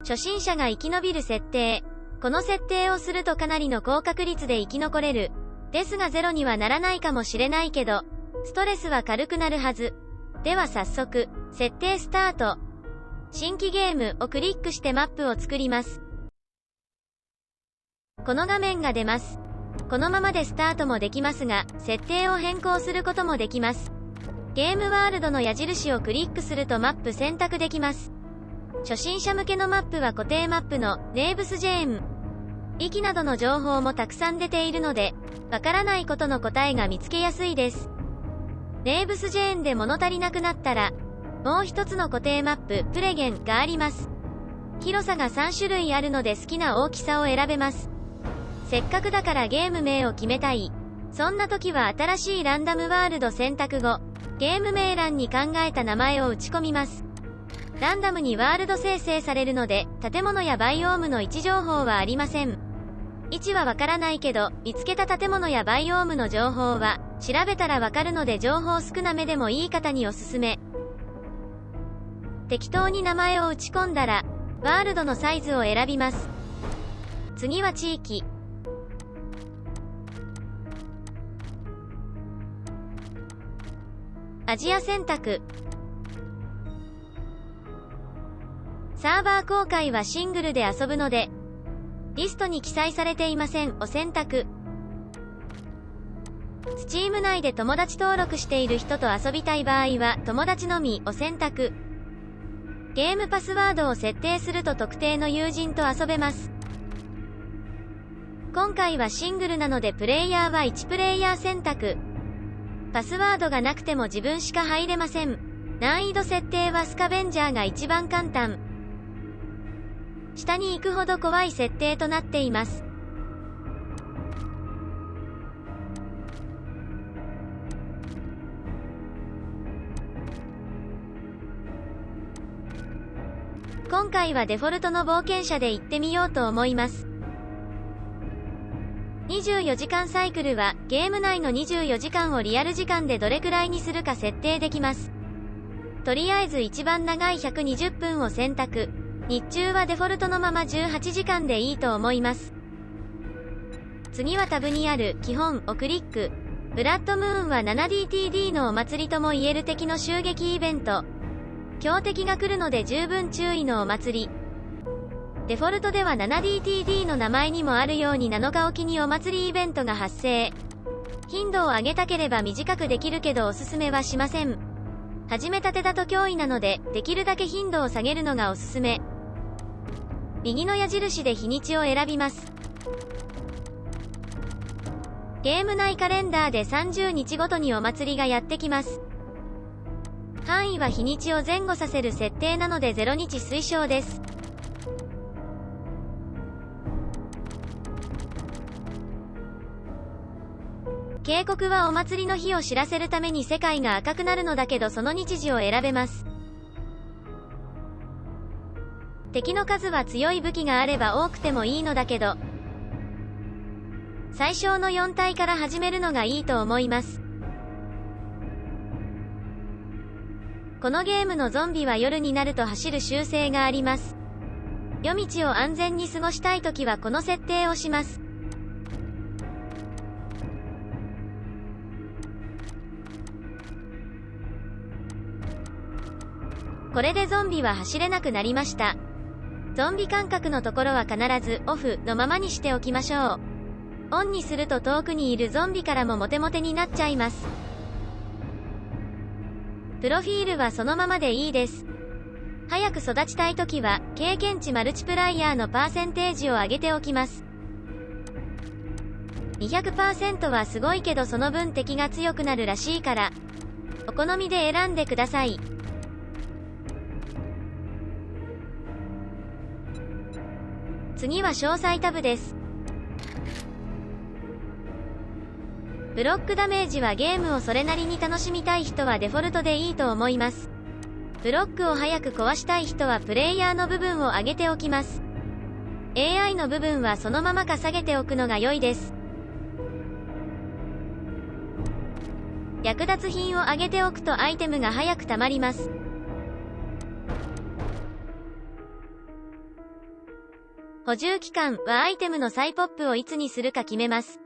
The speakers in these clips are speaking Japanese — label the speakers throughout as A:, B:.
A: 初心者が生き延びる設定。この設定をするとかなりの高確率で生き残れる。ですがゼロにはならないかもしれないけど、ストレスは軽くなるはず。では早速、設定スタート。新規ゲームをクリックしてマップを作ります。この画面が出ます。このままでスタートもできますが、設定を変更することもできます。ゲームワールドの矢印をクリックするとマップ選択できます。初心者向けのマップは固定マップのネーブスジェーン。域などの情報もたくさん出ているので、わからないことの答えが見つけやすいです。ネーブスジェーンで物足りなくなったら、もう一つの固定マップ、プレゲンがあります。広さが3種類あるので好きな大きさを選べます。せっかくだからゲーム名を決めたい。そんな時は新しいランダムワールド選択後、ゲーム名欄に考えた名前を打ち込みます。ランダムにワールド生成されるので、建物やバイオームの位置情報はありません。位置はわからないけど、見つけた建物やバイオームの情報は、調べたらわかるので情報少なめでもいい方におすすめ。適当に名前を打ち込んだら、ワールドのサイズを選びます。次は地域。アジア選択。サーバー公開はシングルで遊ぶので、リストに記載されていませんを選択。Steam 内で友達登録している人と遊びたい場合は友達のみを選択。ゲームパスワードを設定すると特定の友人と遊べます。今回はシングルなのでプレイヤーは1プレイヤー選択。パスワードがなくても自分しか入れません。難易度設定はスカベンジャーが一番簡単。下に行くほど怖い設定となっています。今回はデフォルトの冒険者で行ってみようと思います。24時間サイクルはゲーム内の24時間をリアル時間でどれくらいにするか設定できます。とりあえず一番長い120分を選択。日中はデフォルトのまま18時間でいいと思います。次はタブにある基本をクリック。ブラッドムーンは 7DTD のお祭りとも言える敵の襲撃イベント。強敵が来るので十分注意のお祭り。デフォルトでは 7DTD の名前にもあるように7日おきにお祭りイベントが発生。頻度を上げたければ短くできるけどおすすめはしません。始めたてだと脅威なので、できるだけ頻度を下げるのがおすすめ。右の矢印で日にちを選びます。ゲーム内カレンダーで30日ごとにお祭りがやってきます。範囲は日にちを前後させる設定なので0日推奨です。警告はお祭りの日を知らせるために世界が赤くなるのだけどその日時を選べます。敵の数は強い武器があれば多くてもいいのだけど、最小の4体から始めるのがいいと思います。このゲームのゾンビは夜になると走る習性があります。夜道を安全に過ごしたいときはこの設定をします。これでゾンビは走れなくなりました。ゾンビ感覚のところは必ずオフのままにしておきましょう。オンにすると遠くにいるゾンビからもモテモテになっちゃいます。プロフィールはそのままでいいです。早く育ちたいときは経験値マルチプライヤーのパーセンテージを上げておきます。200% はすごいけどその分敵が強くなるらしいから、お好みで選んでください。次は詳細タブです。ブロックダメージはゲームをそれなりに楽しみたい人はデフォルトでいいと思います。ブロックを早く壊したい人はプレイヤーの部分を上げておきます。AI の部分はそのままか下げておくのが良いです。略奪品を上げておくとアイテムが早く溜まります。補充期間はアイテムの再ポップをいつにするか決めます。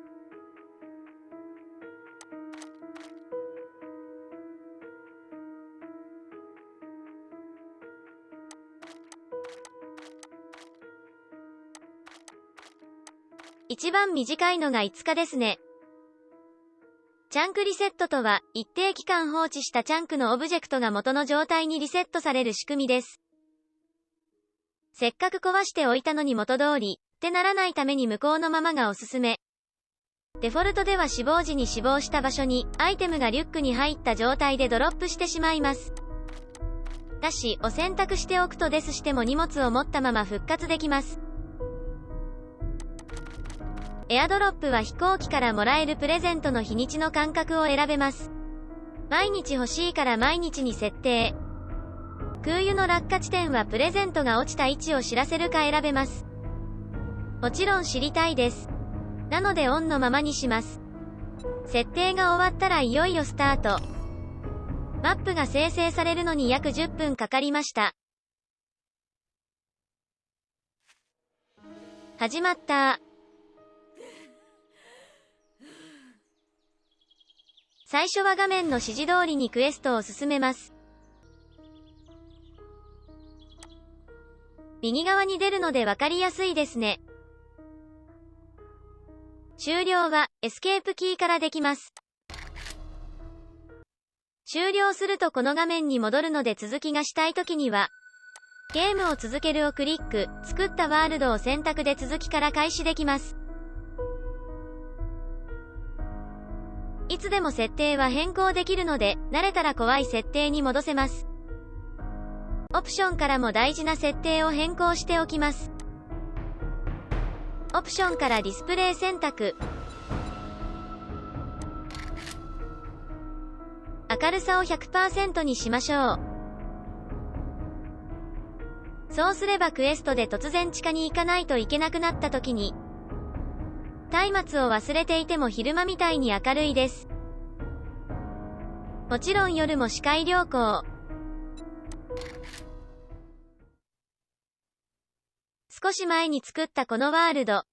A: 一番短いのが5日ですね。チャンクリセットとは、一定期間放置したチャンクのオブジェクトが元の状態にリセットされる仕組みです。せっかく壊しておいたのに元通り、ってならないために無効のままがおすすめ。デフォルトでは死亡時に死亡した場所に、アイテムがリュックに入った状態でドロップしてしまいます。ダッシュを選択しておくとデスしても荷物を持ったまま復活できます。エアドロップは飛行機からもらえるプレゼントの日にちの間隔を選べます。毎日欲しいから毎日に設定。空輸の落下地点はプレゼントが落ちた位置を知らせるか選べます。もちろん知りたいです。なのでオンのままにします。設定が終わったらいよいよスタート。マップが生成されるのに約10分かかりました。始まった。最初は画面の指示通りにクエストを進めます。右側に出るので分かりやすいですね。終了はエスケープキーからできます。終了するとこの画面に戻るので続きがしたいときには、ゲームを続けるをクリック、作ったワールドを選択で続きから開始できます。いつでも設定は変更できるので、慣れたら怖い設定に戻せます。オプションからも大事な設定を変更しておきます。オプションからディスプレイ選択。明るさを 100% にしましょう。そうすればクエストで突然地下に行かないといけなくなった時に、松明を忘れていても昼間みたいに明るいです。もちろん夜も視界良好。少し前に作ったこのワールド。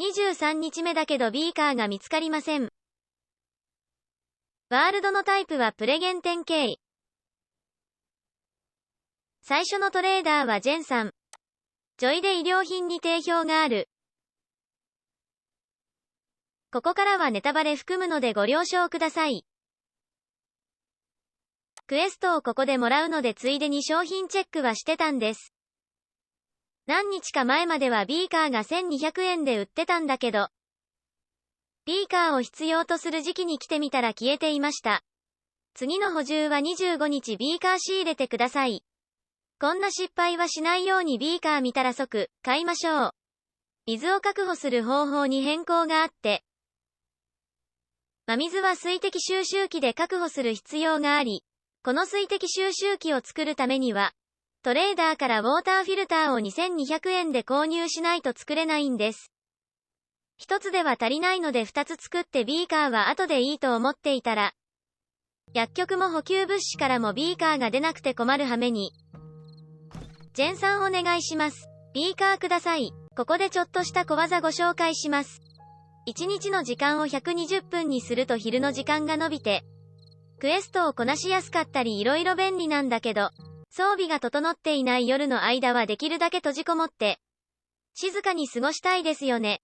A: 23日目だけどビーカーが見つかりません。ワールドのタイプはプレゲン典型。最初のトレーダーはジェンさん。ジョイで医療品に定評がある。ここからはネタバレ含むのでご了承ください。クエストをここでもらうのでついでに商品チェックはしてたんです。何日か前まではビーカーが1200円で売ってたんだけど、ビーカーを必要とする時期に来てみたら消えていました。次の補充は25日ビーカー仕入れてください。こんな失敗はしないようにビーカー見たら即買いましょう。水を確保する方法に変更があって、真水は水滴収集機で確保する必要があり、この水滴収集機を作るためには、トレーダーからウォーターフィルターを2200円で購入しないと作れないんです。一つでは足りないので2つ作ってビーカーは後でいいと思っていたら、薬局も補給物資からもビーカーが出なくて困る羽目に、ジェンさんお願いします。ビーカーください。ここでちょっとした小技ご紹介します。1日の時間を120分にすると昼の時間が伸びて、クエストをこなしやすかったり色々便利なんだけど、装備が整っていない夜の間はできるだけ閉じこもって、静かに過ごしたいですよね。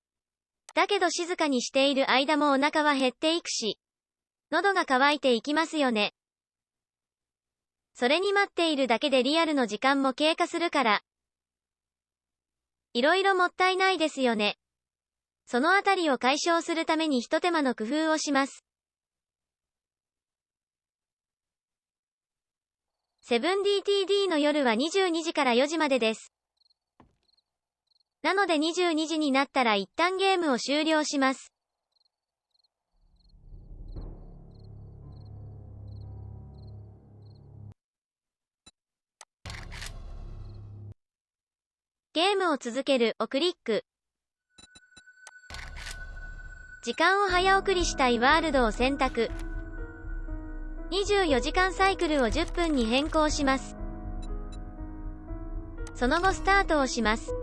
A: だけど静かにしている間もお腹は減っていくし、喉が渇いていきますよね。それに待っているだけでリアルの時間も経過するから、色々もったいないですよね。そのあたりを解消するために一手間の工夫をします。7DTD の夜は22時から4時までです。なので22時になったら一旦ゲームを終了します。ゲームを続けるをクリック。時間を早送りしたいワールドを選択。24時間サイクルを10分に変更します。その後スタートをします。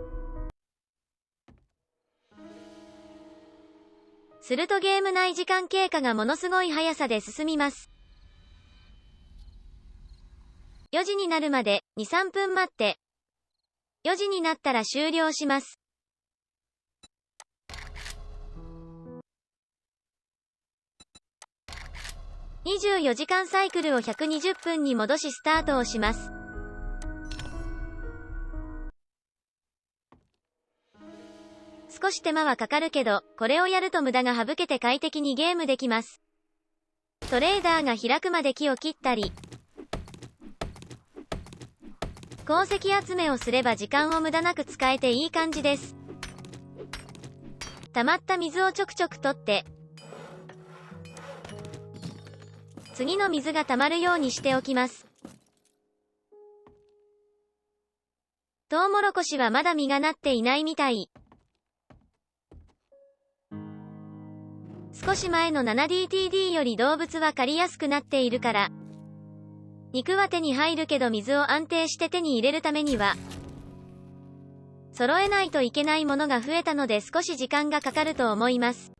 A: するとゲーム内時間経過がものすごい速さで進みます。4時になるまで2、3分待って、4時になったら終了します。24時間サイクルを120分に戻しスタートをします。少し手間はかかるけど、これをやると無駄が省けて快適にゲームできます。トレーダーが開くまで木を切ったり、鉱石集めをすれば時間を無駄なく使えていい感じです。溜まった水をちょくちょく取って、次の水が溜まるようにしておきます。トウモロコシはまだ実がなっていないみたい。少し前の 7DTD より動物は狩りやすくなっているから、肉は手に入るけど水を安定して手に入れるためには、揃えないといけないものが増えたので少し時間がかかると思います。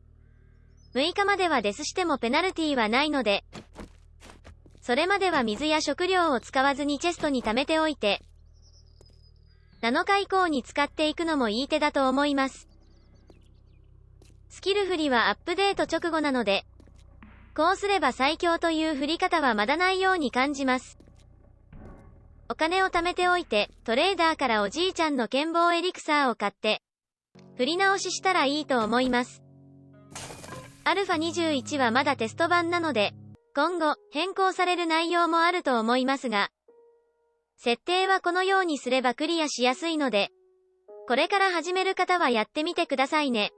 A: 6日まではデスしてもペナルティはないので、それまでは水や食料を使わずにチェストに貯めておいて、7日以降に使っていくのもいい手だと思います。スキル振りはアップデート直後なので、こうすれば最強という振り方はまだないように感じます。お金を貯めておいて、トレーダーからおじいちゃんの剣謀エリクサーを買って、振り直ししたらいいと思います。アルファ21はまだテスト版なので、今後、変更される内容もあると思いますが、設定はこのようにすればクリアしやすいので、これから始める方はやってみてくださいね。